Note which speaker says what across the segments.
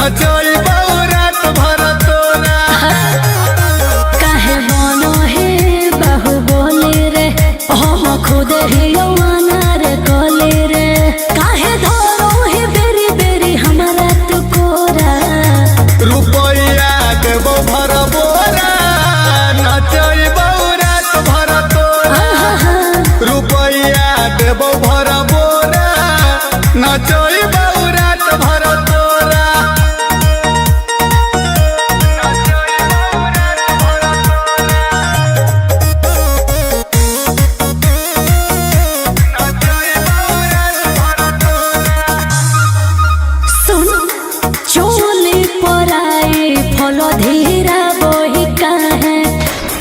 Speaker 1: नचोई रात भर तोरा।
Speaker 2: काहे बनो हे बहु बोले रे हम खुद ही रे कोले रे। काहे धरो हे बेरी बेरी हमारा तू कोरा।
Speaker 1: रुपया देबो भर बोरा नचोई रात भर तोरा। रुपया देबो भर बोरा नचोई रात भर तोरा।
Speaker 2: सुन चोली पराई फल धीरा बोही काहे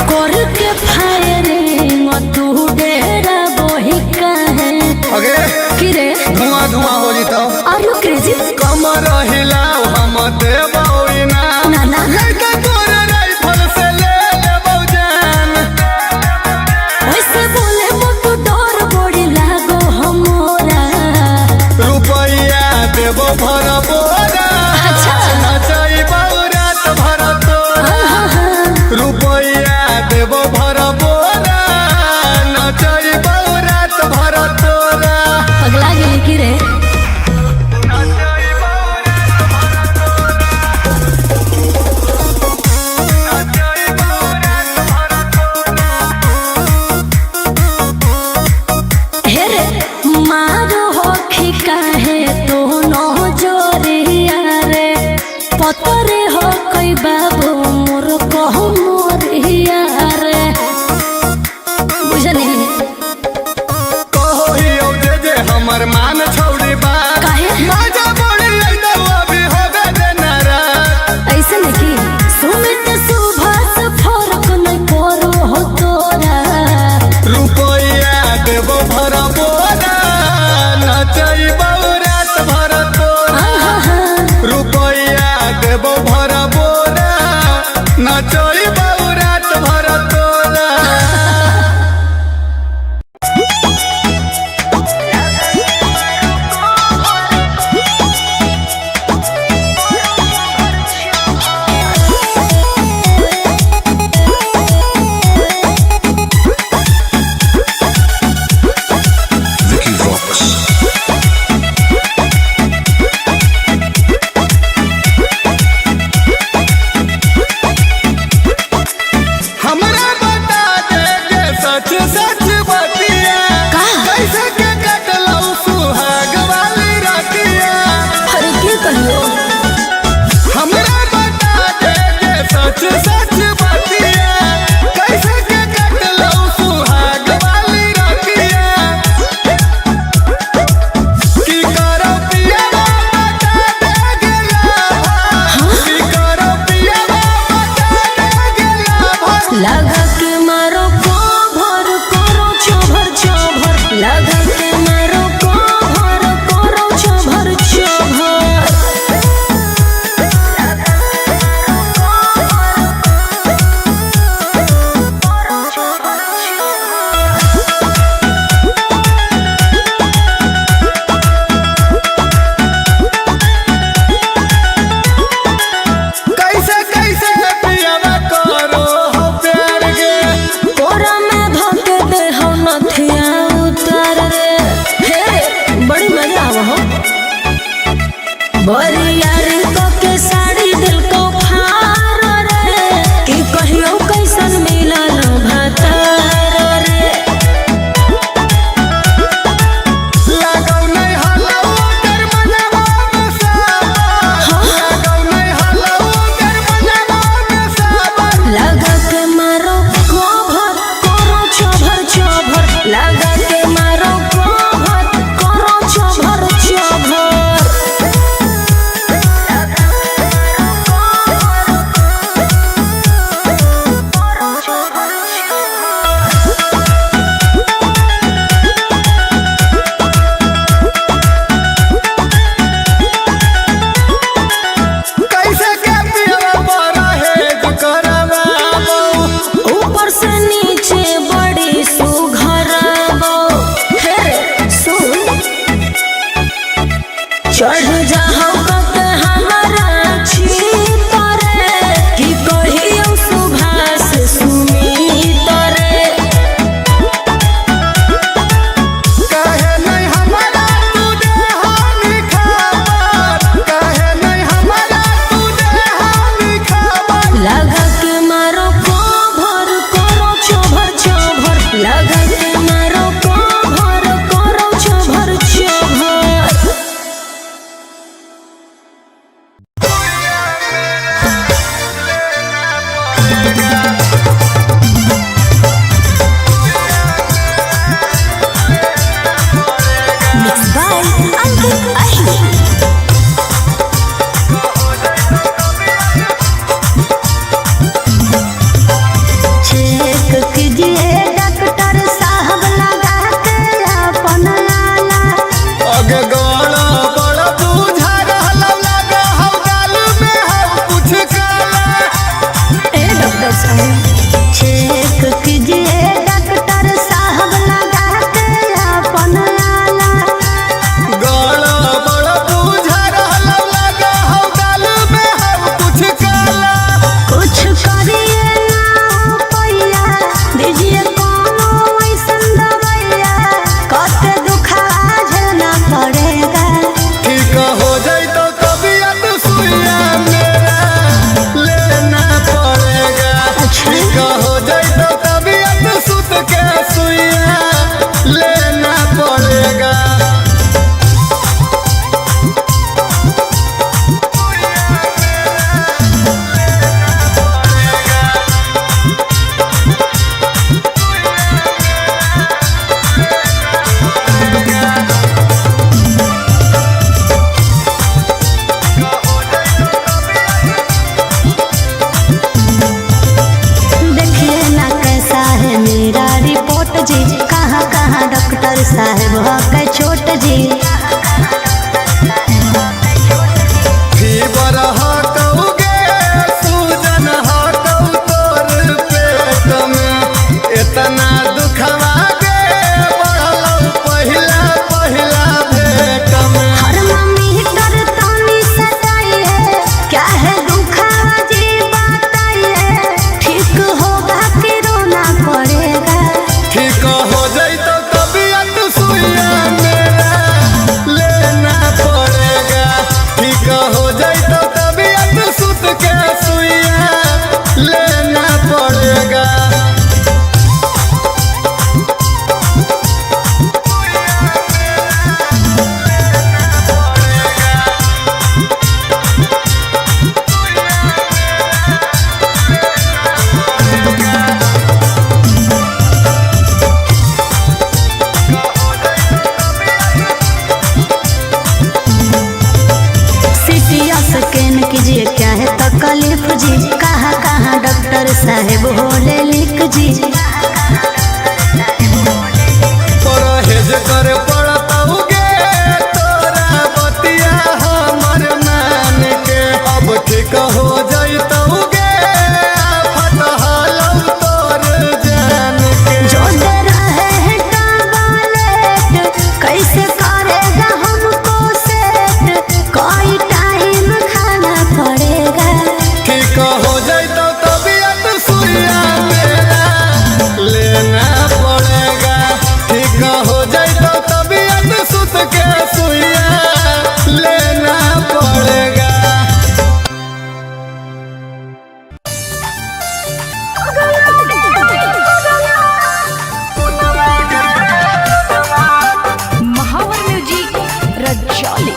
Speaker 2: कर के फायरिंग तू डेरा बोही काहे।
Speaker 1: अगे
Speaker 2: कि रे
Speaker 1: धुआं धुआं हो जितो।
Speaker 2: आर यू क्रेजी?
Speaker 1: कमर हिलाओ हम देबो इना।
Speaker 2: ना ना
Speaker 1: लड़का तोरे राइफल से ले लेबो जान।
Speaker 2: वैसे बोले मुझको डर बड़ी लागो हमरा।
Speaker 1: रुपया देबो भर बोरा
Speaker 2: अच्छा।
Speaker 1: नचई रात भर तोरा। रुपया देबो भर बोरा नचई रात भर तोरा।
Speaker 2: पगला गेली कि रे। हे रे मारो होखी काहे तो नो जोरिया रे। पतरे हो कोई बाबू मोर कह मोरिया रे। बुझनी
Speaker 1: कहो हियो जे हमर मान छौड़ी बा।
Speaker 2: काहे?
Speaker 1: मजा बड़ी एकदो अभी होबे देना रात।
Speaker 2: ऐसे नहीं सुमित सुभाष फरक नहीं करो हो तोरा।
Speaker 1: रुपया देबो भर बोरा नचई रात भर तोरा। रुपया देबो भर बोरा नचई रात भर तोरा। हमरा बता दे जे सच सच बतिया। कैसे के कटलौ सुहाग वाली रतिया।
Speaker 2: अरे के कहियो
Speaker 1: हमरा बता दे जे सच सच बतिया। कैसे के कटलौ सुहाग वाली रतिया। की करो पियावा बता दे गेला भा। की करो पियावा बता दे गेला भा।
Speaker 2: लगा के मारो को भर करो चोभर चोभर। लगा के मारो को भर करो चोभर चोभर।
Speaker 1: कैसे कैसे पियावा करो हो प्यार गे।
Speaker 2: लगा के मारो कोभर करो चोभर चोभर लगा के मारो कोभर करो चोभर चोभर। Mixed by Ankit Ahir। Check कीजिए डॉक्टर साहब लगा के अपन आला।
Speaker 1: अगे गड़ा बड़ा बुझा रहला लगा हम गाल में हम कुछ काला।
Speaker 2: ए डॉक्टर साहब चेक कीजिए डॉक्टर साहब लगा के अपन आला।
Speaker 1: गड़ा बड़ा बुझा रहला लगा हम गाल में हम कुछ काला।
Speaker 2: कुछ करिए ना पैया दीजिए कोनो ऐसन दवाइया कते दुखा झेलना पड़ेगा।
Speaker 1: ठीक हो जाई तो तबीयत सुइया मेरा लेना पड़ेगा। ठीक हो जाई तो तबीयत सुत के सुइया लेना पड़ेगा।
Speaker 2: देखिए ना कैसा है मेरा रिपोर्ट जी, कहाँ कहाँ डॉक्टर साहब हो गए छोट जी।
Speaker 1: फीवर हटौगे सूजन हटौ तोर पेट में इतना दुखवा के बढ़लौ पहिला पहिला भेट में।
Speaker 2: थर्मामीटर तानी सटाइए क्या है दुखा जी बताइए, ठीक होगा कि रोना पड़ेगा।
Speaker 1: ठीक हो जाई तो तबीयत सुइया मेरा लेना पड़ेगा। ठीक हो जाई तो तबीयत सुत के सुइया लेना पड़ेगा।
Speaker 2: सीटिया स्कैन कीजिए क्या है तकलीफ जी, कहाँ कहाँ डॉक्टर साहब होले लिख जी।
Speaker 1: परहेज कर पड़तौगे तोरा बतिया हमर मान के। अब ठीक हो जैतौगे आफत हालौ तोर जान के।
Speaker 2: जो दे रहे हैं टैबलेट कैसे करेगा हमको सेट, कोई टाइम खाना पड़ेगा।
Speaker 1: ठीक हो जाई तो तबीयत सुइया मेरा लेना पड़ेगा। ठीक हो जाई तो तबीयत सुत के सुइया लेना पड़ेगा।
Speaker 2: महावर म्यूजिक रजौली।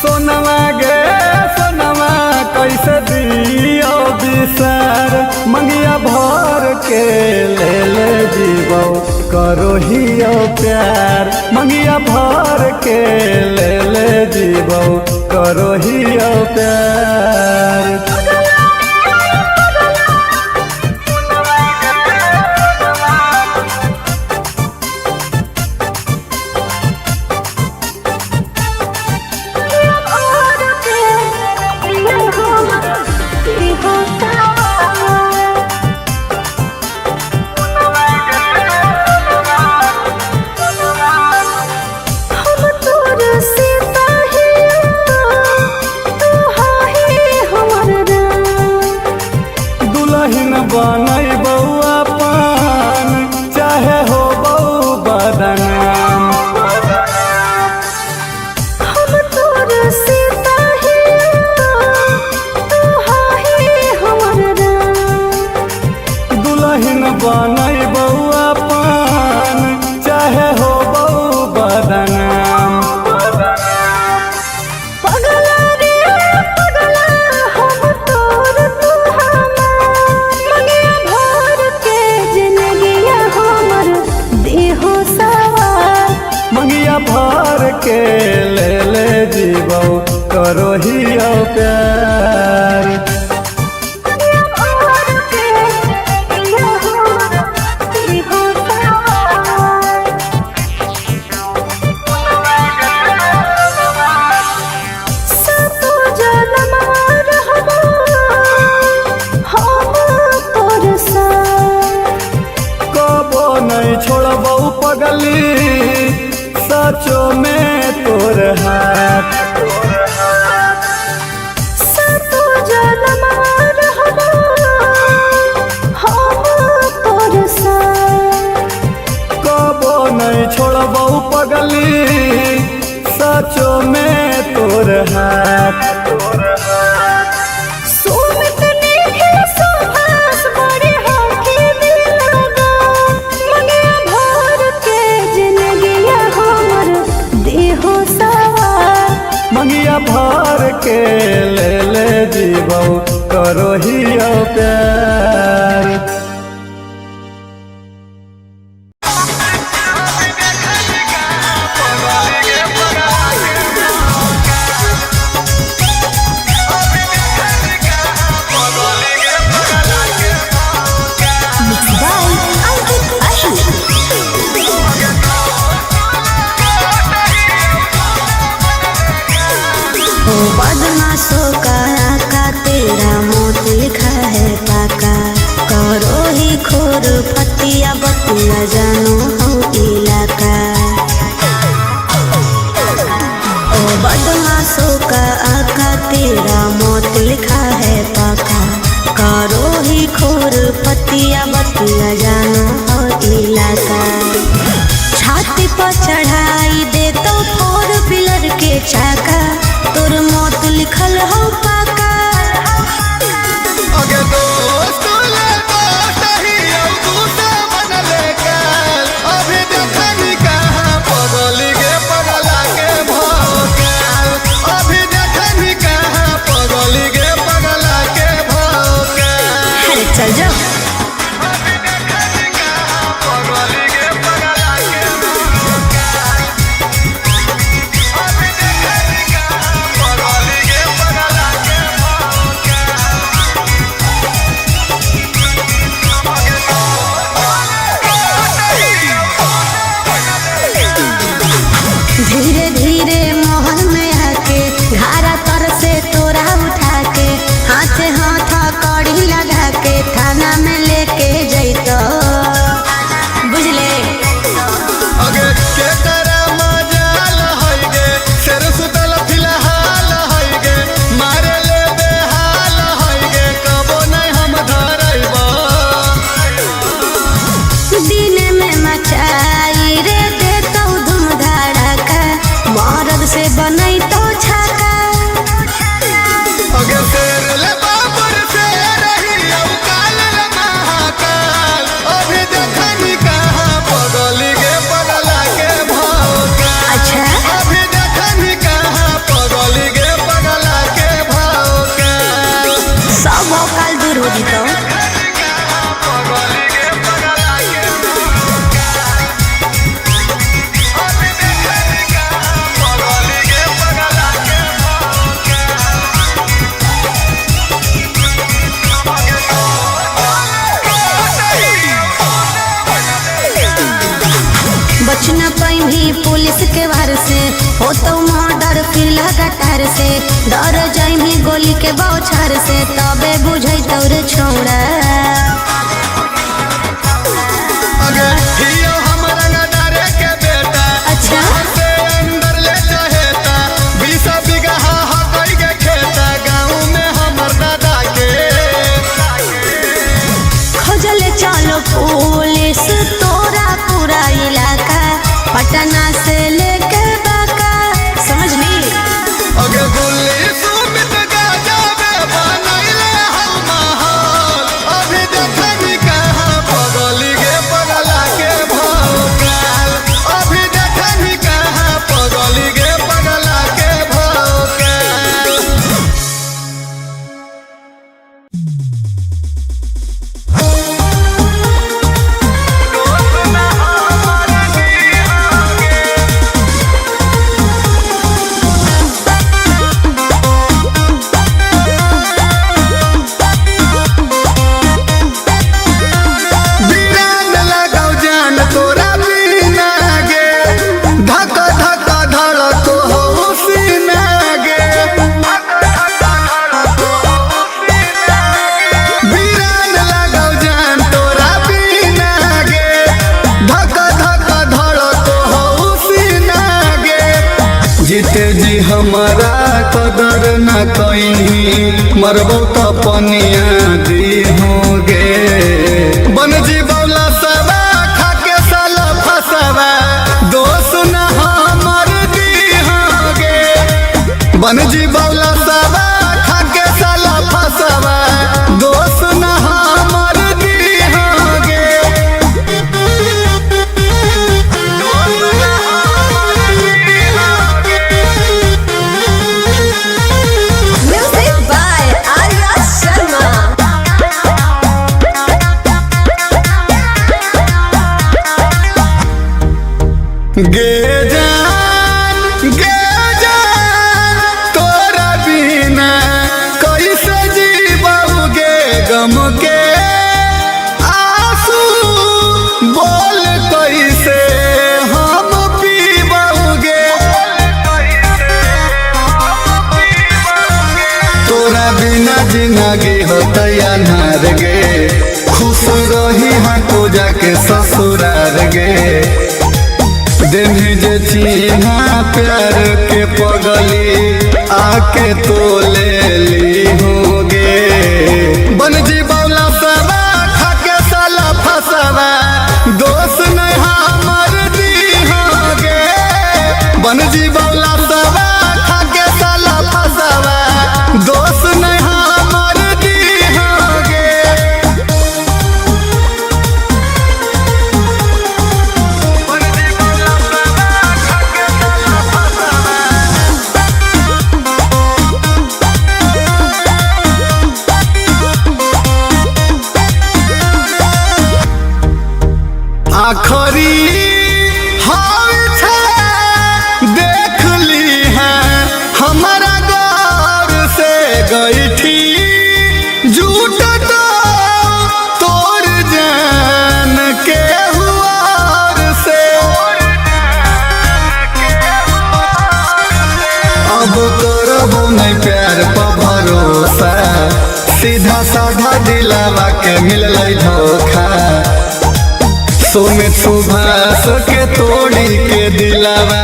Speaker 1: सोनवा गे सोनवा कैसे दियो बिसर मंगिया भर के ले ले जीवो करो हियो प्यार। मंगिया भर के ले ले जीवो करो हियो प्यार। नहीं छोड़बौ पगली सचो में तोर हाथ
Speaker 2: सुमित निखिल सुभाष बड़े होके दिलागा मंगिया भर के जिंदगिया हमर देहो सवार
Speaker 1: मंगिया भर के ले जीवौ करो ही प्यार।
Speaker 2: बदमाशों का तेरा मौत लिखा है पाका करो ही खोर फतिया बतिया जानो हो इलाका। ओ बदमाशों का आका तेरा मौत लिखा है पाका करो ही खोर फतिया बतिया जानो हो इलाका। छाती पर चढ़ाई दे तो फोर पिलर के चाका तोर मौत लिखल हो पाका।
Speaker 1: अगे दोस्त ले दोस्त ही दूसरा मन लेकर अभी देखनी कहाँ पगली गे पगला के भौकाल अभी देखनी कहाँ पगली गे पगला के भौकाल।
Speaker 2: अरे चल जाओ धीरे धीरे मोहन में आके घारा तर से तोरा उठा के हाथ हाथ कड़ी लगा के थाना में लेके जैतो बुझले।
Speaker 1: अगे के तेरा मजाल होई गे शेर सुतल फिलहाल होई गे मारे ले बेहाल होई गे कबो नहीं हम धरैबो
Speaker 2: दिन में मचाई रे देतो धूम धड़का मरद से बनई तो छाका।
Speaker 1: अगे शेर ले बाबर से रही काल ले महाकाल अभी देखनी कहाँ पगली गे पगला के भौकाल।
Speaker 2: अच्छा
Speaker 1: अभी देखनी कहाँ पगली गे पगला के भौकाल।
Speaker 2: सब भौकाल दूर हो जीतो। बचना पैभी पुलिस के वार से हो तो मर्डर फिर लगातार से डर जाइभी गोली के बौछार से तबे बुझै तोरे छोड़ा।
Speaker 1: अगे हियो हम रंगदारे के बेटा
Speaker 2: अच्छा
Speaker 1: से अंदर ले चहेता 20 बीघा हकई के खेता गाँव में हमर दादा के
Speaker 2: खोजले चलो पुलिस तोरा पूरा इलाका पटना से लेके बाका समझ ली।
Speaker 1: अगे गुल्ली सुमित गजबे बनैले हम माहौल अभी देखनी कहाँ पगली गे पगला के भौकाल अभी देखनी कहाँ पगली गे पगला के भौकाल। जीते जी हमारा कदर न कहीं मरबो तो पनिया दी होगे बन जी बौला सबा खाके साला फसवा बन जी बौला सवा खाके साला फसवा दोस्त न हमर दीहागे
Speaker 3: Music by Arya Sharma.
Speaker 1: गे जान तोरा बिना कैसे जीबोगे गम के आंसू बोल कैसे हम पीबोगे तोरा बिना जिंदगी होता अनार गे खुश रही हाँ को जाके ससुरार गे दिन जे चिन्हा प्यार के पगली आके तो ले ली होगे बन जी बौला सवा खाके साला फसवा दोस्त नहीं हमर दीहागे बन जी बौला सवा खाके साला फसवा दोस्त नहीं हमर दीहागे आखरी हाल छे देख ली है हमारा गौर से गई थी झूठ तो तोड़ जान के हुआर से अब करबो नहीं प्यार पर भरोसा सीधा साधा दिलावा के मिल धोखा सोने सुभाष के तोड़ी के दिलावा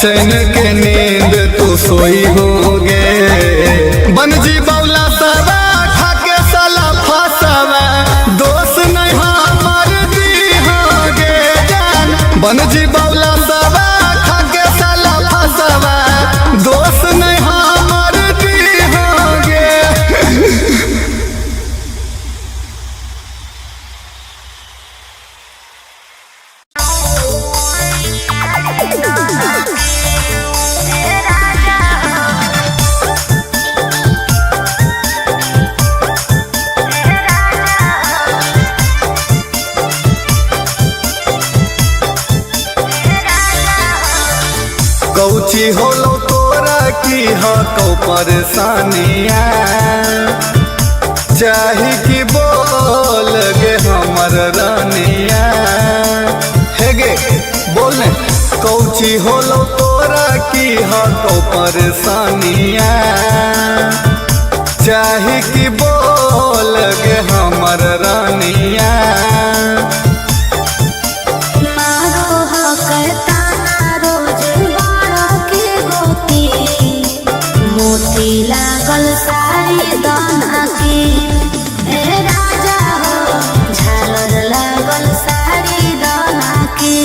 Speaker 1: चैन के नींद तू सोई होगे बन जी बौला सवा खाके साला फसवा दोस्त नहीं हमर दीहागे जान बन जी बौला सवा खाके साला फसवा दोस्त नहीं हमर दीहागे कौची होलो तोरा की हको परेशानिया चाहे कि बोल गे हमर रानिया हे गे बोलने कौची होलो तोरा की हको परेशानिया चाहे कि बोल गे हमर रानिया
Speaker 2: मारो हकता रोज बड़ा के गोती मोती लागल सारी दाना की ए राजा हो झालर लागल सारी दाना की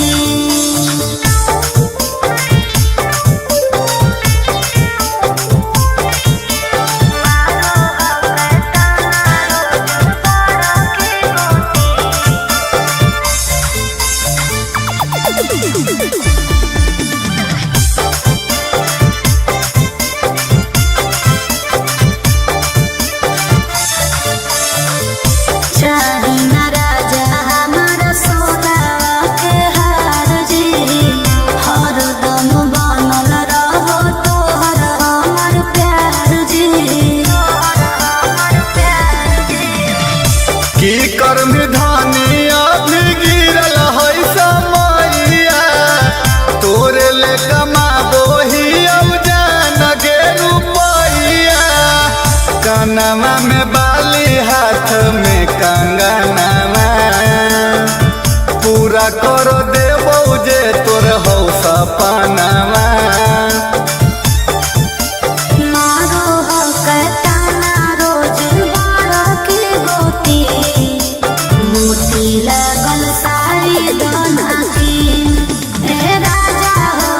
Speaker 2: चाही ना राजा हमारा सोना के हार जी हरदम बनल रहो तोहर हमर प्यार जी
Speaker 1: की कर्म धानिया भी गिरल है समैया तोरे ले कमाबो ही अब जान गे रुपैया कानमा में बाली हाथ में कंगनवा पूरा कर देबो जे तोर हौ सपनवा
Speaker 2: मारो हकता रोज बड़ा के गोती मोती लागल सारी दाना की ए राजा हो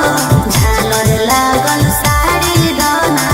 Speaker 2: झालर लागल सारी दाना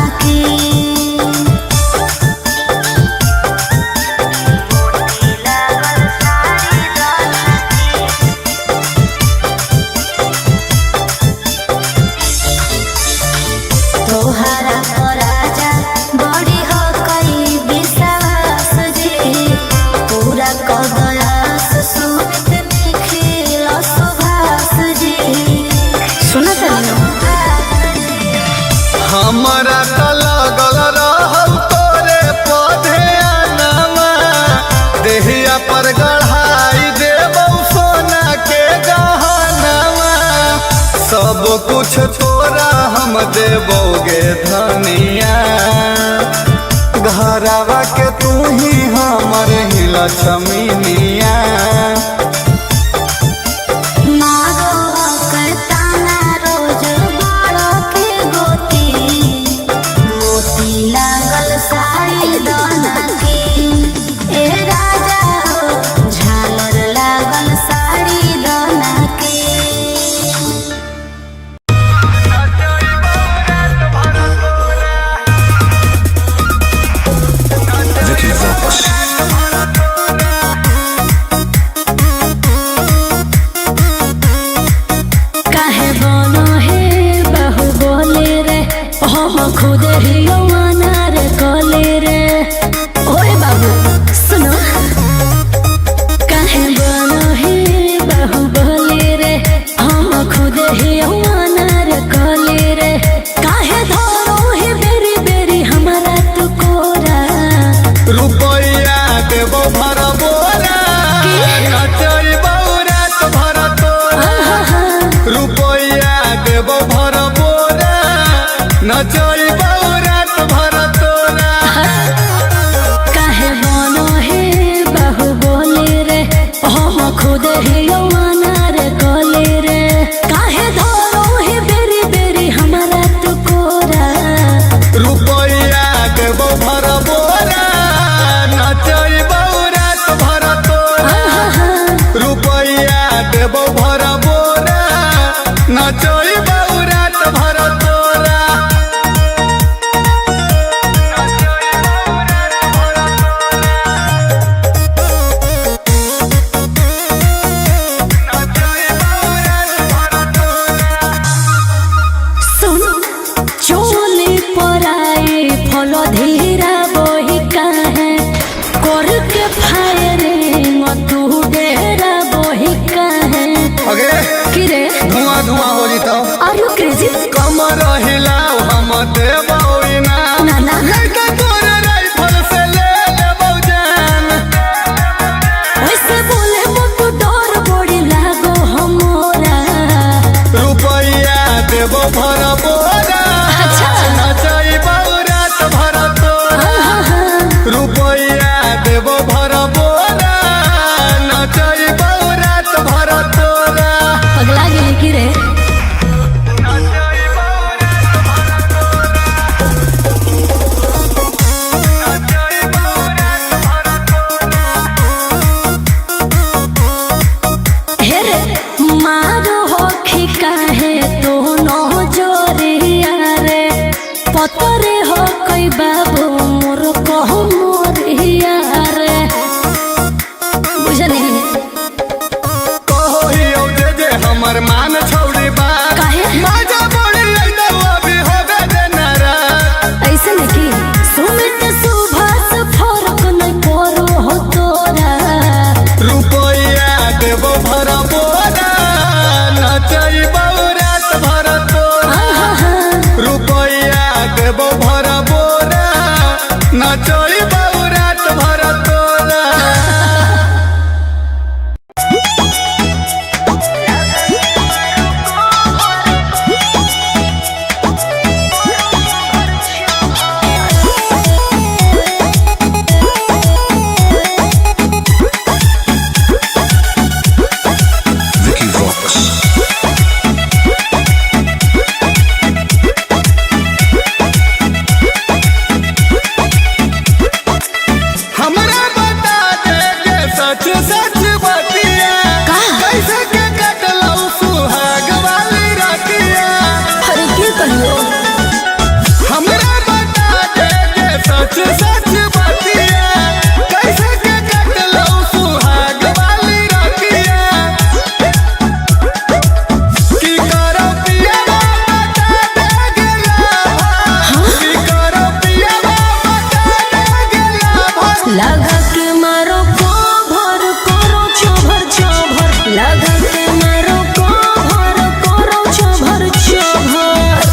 Speaker 1: देबोगे धनिया घरवा के तू ही हमर ही लक्ष्मीनिया
Speaker 2: खुद ही रे कले रे ओए बाबू सुनो काहे बनो हे बहु बोले रे हम खुद ही रे कले रे काहे धरो हे बेरी बेरी हमारा तू कोरा
Speaker 1: रुपया देबो भर बोरा नचई बौरात भर तोरा रुपया देबो भर बोरा नचई
Speaker 2: खुद ही रे कले रे काहे धरो हे बेरी बेरी हमारा तू कोरा
Speaker 1: रुपया देबो भर बोरा नचई बौरात भर तोरा रुपया देबो भर बोरा नचई बौरात भर तोरा
Speaker 2: धीरा बोही काहे कर के फायरिंग तू डेरा बोही काहे
Speaker 1: अगे
Speaker 2: कि रे
Speaker 1: धुआं धुआं हो जितो
Speaker 2: आर यू क्रेजी
Speaker 1: कमर हिलाओ हम देबो ना
Speaker 2: ना ना
Speaker 1: लड़का तोर राइफल से ले लेबो जान
Speaker 2: वैसे बोले मुझको डर बड़ी लागो हमरा
Speaker 1: रुपया देबो भर बोरा
Speaker 2: अच्छा
Speaker 1: नचई बौरात भर तोरा रुपया देबो भर बोरा नचई बौरात भर तोरा
Speaker 2: पगला गेली कि रे पतरे हो कोई बाबू मोर कहो मोरिया रे बुझली
Speaker 1: कहो ही जे हमर मान छोड़ी बा
Speaker 2: काहे
Speaker 1: मजा बोली आइदो अभी होबे देना रा
Speaker 2: ऐसे नहीं सुमित सुभाष फरक नहीं परो हो तोरा
Speaker 1: रुपया देबो भर बोरा नचई बौरात भर तोरा रुपया देबो भर बोरा नचई बौरात भर तोरा हमरा बता दे के सच सच बतिया कैसे के कटलौ सुहाग वाली रातिया
Speaker 2: अरे की कहियो
Speaker 1: हमरा बता दे के सच सच बतिया कैसे के कटलौ सुहाग वाली रातिया की करो पिया बता दे गेला की करो पिया बता दे गेला
Speaker 2: लगा के मारो को भर करो छोभर छोभर लगा के मारो को भर करो छोभर छोभर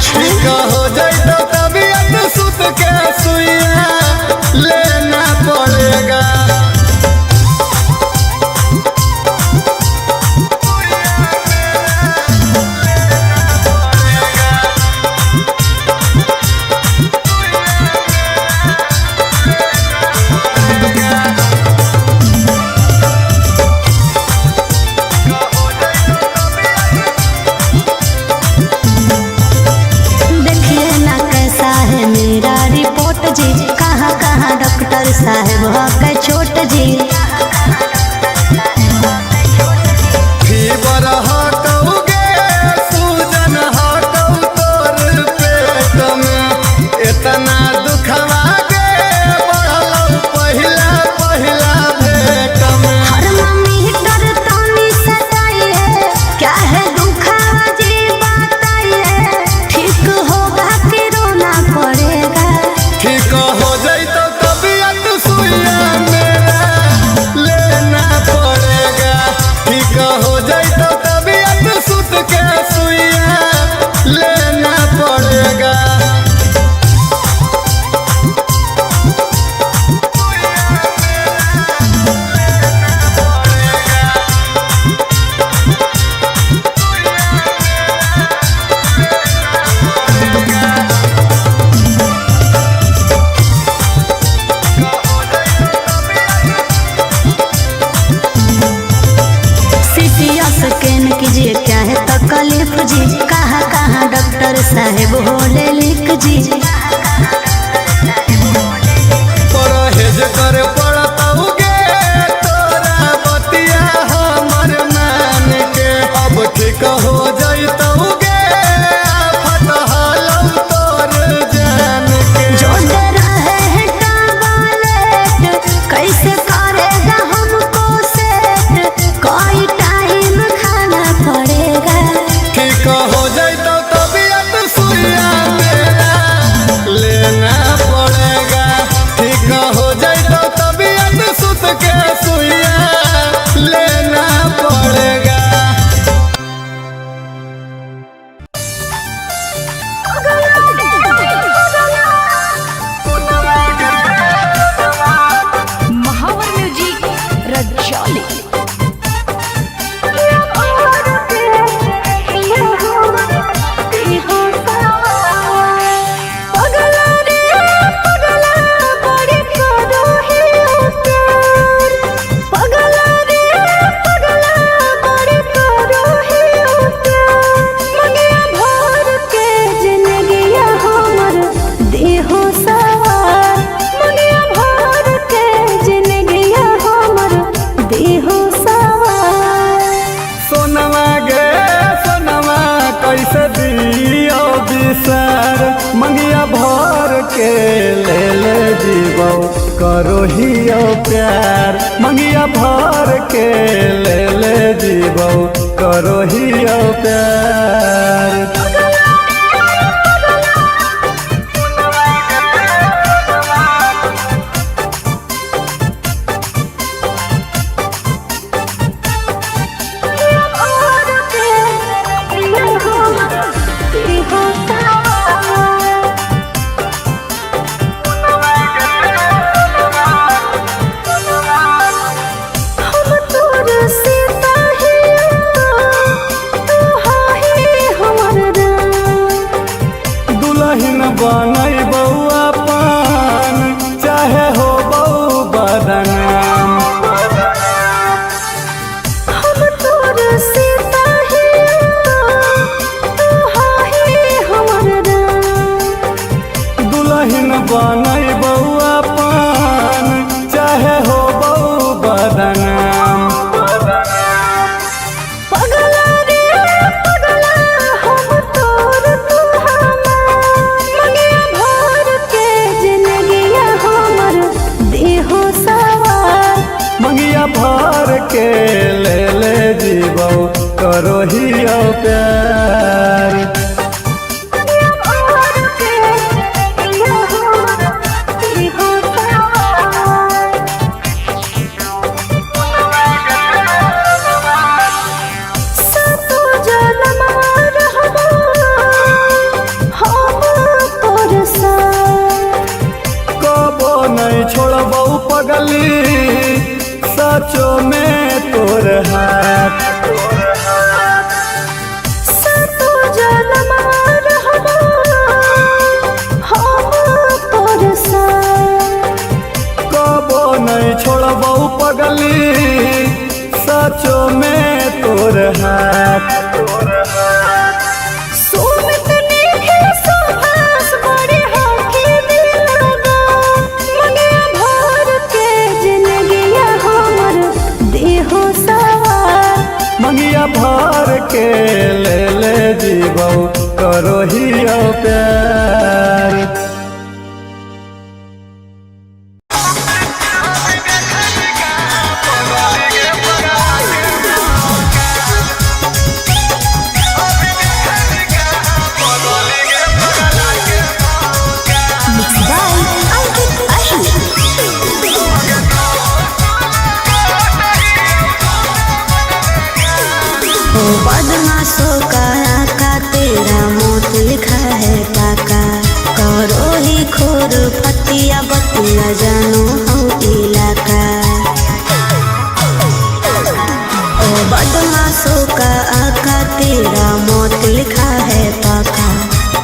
Speaker 2: अच्छा
Speaker 1: ठीक हो जाई तो तबीयत सुत के सुइया लेना पड़ेगा।
Speaker 2: देखिए ना कैसा है मेरा रिपोर्ट जी, कहाँ कहाँ डॉक्टर साहब हो के छोट जी।
Speaker 1: फीवर हटौगे सूजन हटौ तोर पेट में इतना दुखवा गे बढ़ल पहिला पहिला भेट में।
Speaker 2: हर मम्मी डर तानी सताइए, क्या है दुखावा जी बताइए, ठीक होगा कि रोना पड़ेगा।
Speaker 1: ठीक हो जाई तो तबीयत सुइया मेरा लेना पड़ेगा। ठीक हो जाई तो तबीयत सुत के सुइया लेना पड़ेगा।
Speaker 2: सीटिया स्कैन कीजिए, क्या है तकलीफ जी, कहाँ कहाँ डॉक्टर साहब होले लिख जी।
Speaker 1: परहेज करे पड़तौगे तोरा बतिया हमर मान के। अब ठीक हो जैतौगे आफत हलौ तोर जान के।
Speaker 2: जो डर है टॉयलेट, कैसे करेगा हमको सेट, कोई टाइम खाना पड़ेगा।
Speaker 1: ठीक हो जैतौ तबीयत सुइया मेरा लेना पड़ेगा। ठीक हो जैतौ तबीयत सुत के सुइया लेना पड़ेगा।
Speaker 4: महावर म्यूजिक रजौली।
Speaker 1: सोनवा गे सोनवा कैसे दियो बिसर मंगिया भर के ले जीवो करो हियो प्यार। मंगिया भर के ले जीवो करो हियो प्यार। दुल्हन बनई बउआ पान चाहे हो बऊ बदनाम। दुल्हन बनई बउआ पान चाहे हो बऊ बदनाम। मंगिया भर के ले जीवो करो हियो प्यार।
Speaker 2: जानो हो इलाका। ओ बदमाशों का आका तेरा मौत लिखा है पाका।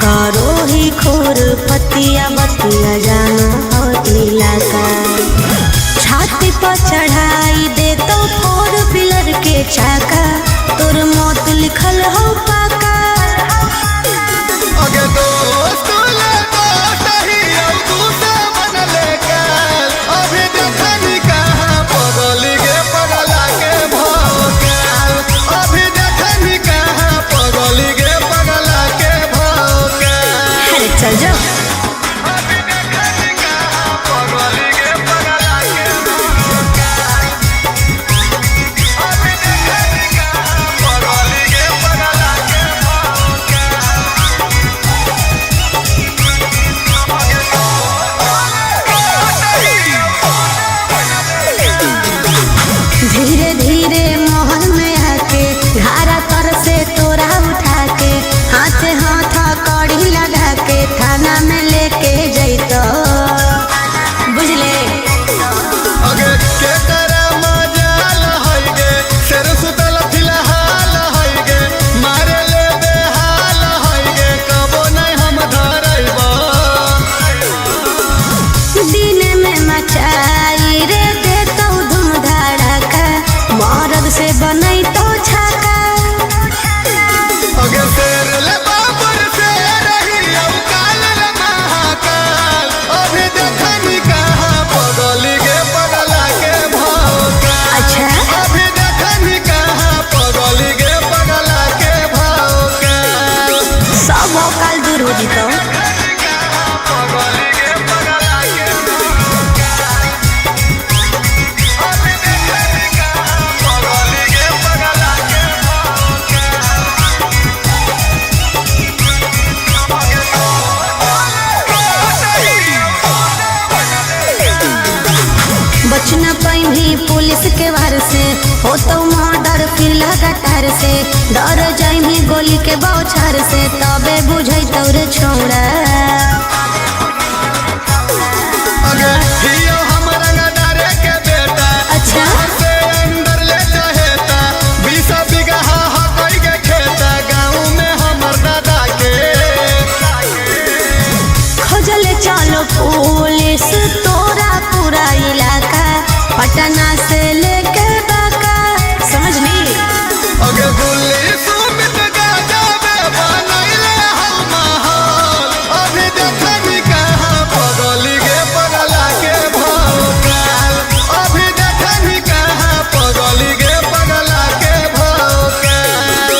Speaker 2: करो ही खोर पतिया बतिया जानो हो इलाका। छाती पर चढ़ाई दे तो 4 व्हीलर के चाका। तोर मौत लिखल हो पाका।
Speaker 1: अगे दोस्त ले दोस्त ही अब दूसरा मन लेकर अभी देखनी कहाँ पगली गे पगला के भौकाल। अभी देखनी कहाँ पगली गे पगला के भौकाल।
Speaker 2: अरे चल जाओ।
Speaker 1: अभी देखनी कहाँ पगली गे पगला के भौकाल। अभी देखनी कहाँ पगली गे पगला के
Speaker 2: धीरे धीरे मोहन में आके घारा तर से तोरा उठा के हाथ हाथ कड़ी लगा के थाना में लेके जैतो। बुझले?
Speaker 1: अगे के करा मजाल है गे शेर सुतल फिलहाल है गे मारे ले बेहाल है गे कबो नहीं हम धरैबो।
Speaker 2: दिन में मचाई रे दे तो धूम धड़का। मरद से बनई तो छाका।
Speaker 1: अगे शेर ले बाबर से रही अब काल ले महाकाल। अभी देखनी कहाँ पगली गे पगला के भौकाल।
Speaker 2: अच्छा?
Speaker 1: अभी देखनी कहाँ पगली गे पगला के भौकाल।
Speaker 2: सब औकाल दूर हो जीतो। बचना पैनी पुलिस के वार से हो तो मर्डर फिर लगातार से। डर जाइनी गोली के बौछार से तबे बुझै तोरे छोड़ा।
Speaker 1: अगे हियो हम रंगदारे के बेटा।
Speaker 2: अच्छा?
Speaker 1: घर से अंदर ले चहेता 20 बीघा हकई के खेता गाँव में हमर दादा के।
Speaker 2: खोजले चलो पुलिस तोरा पूरा इलाका। पटना से लेके बाका। समझली?
Speaker 1: अगे गुल्ली सुमित गजाबे बनैले हम माहौल। अभी देखनी कहाँ पगली गे पगला के भौकाल। अभी देखनी कहाँ पगली गे पगला के भौकाल।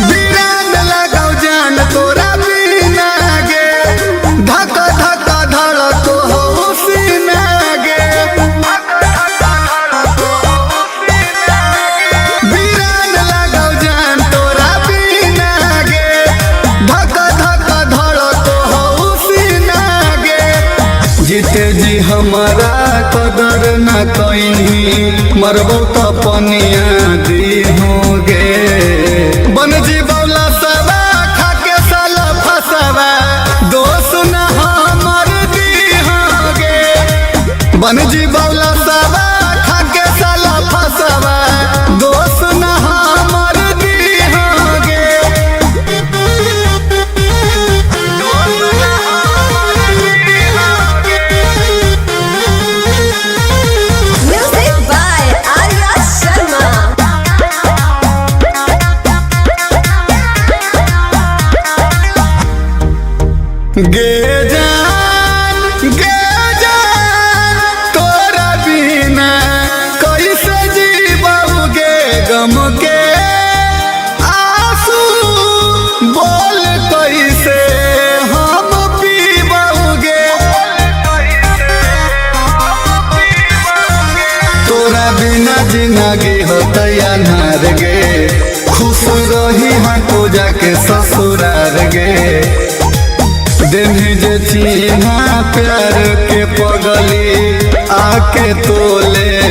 Speaker 1: वीरान लगाओ जान तोरा बिना गे धक धक धड़क हो सीना गे। वीरान लगाओ जान तोरा बिना गे धक धक धड़क हो सीना गे। जीते जी हमारा कदर न कइनी मरबो तो पनिया दीहोगे। बन जी बौला सवा खाके साला फसवा दोस्त न हमर दीहोगे। बन जी बौला सवा खाके साला फसवा दोस्त न हमर दीहोगे। दोस्त न हमर दीहोगे।
Speaker 3: Music by Arya Sharma.
Speaker 1: गे जान तोरा बिना कैसे जीबोगे गम के आंसू बोल कैसे हम पीबोगे। तोरा बिना जिंदगी होतै अनार गे खुश रही हाँ तो जाके ससुरा हजार गे दिन जे चिन्हा प्यार के पगली आके तोले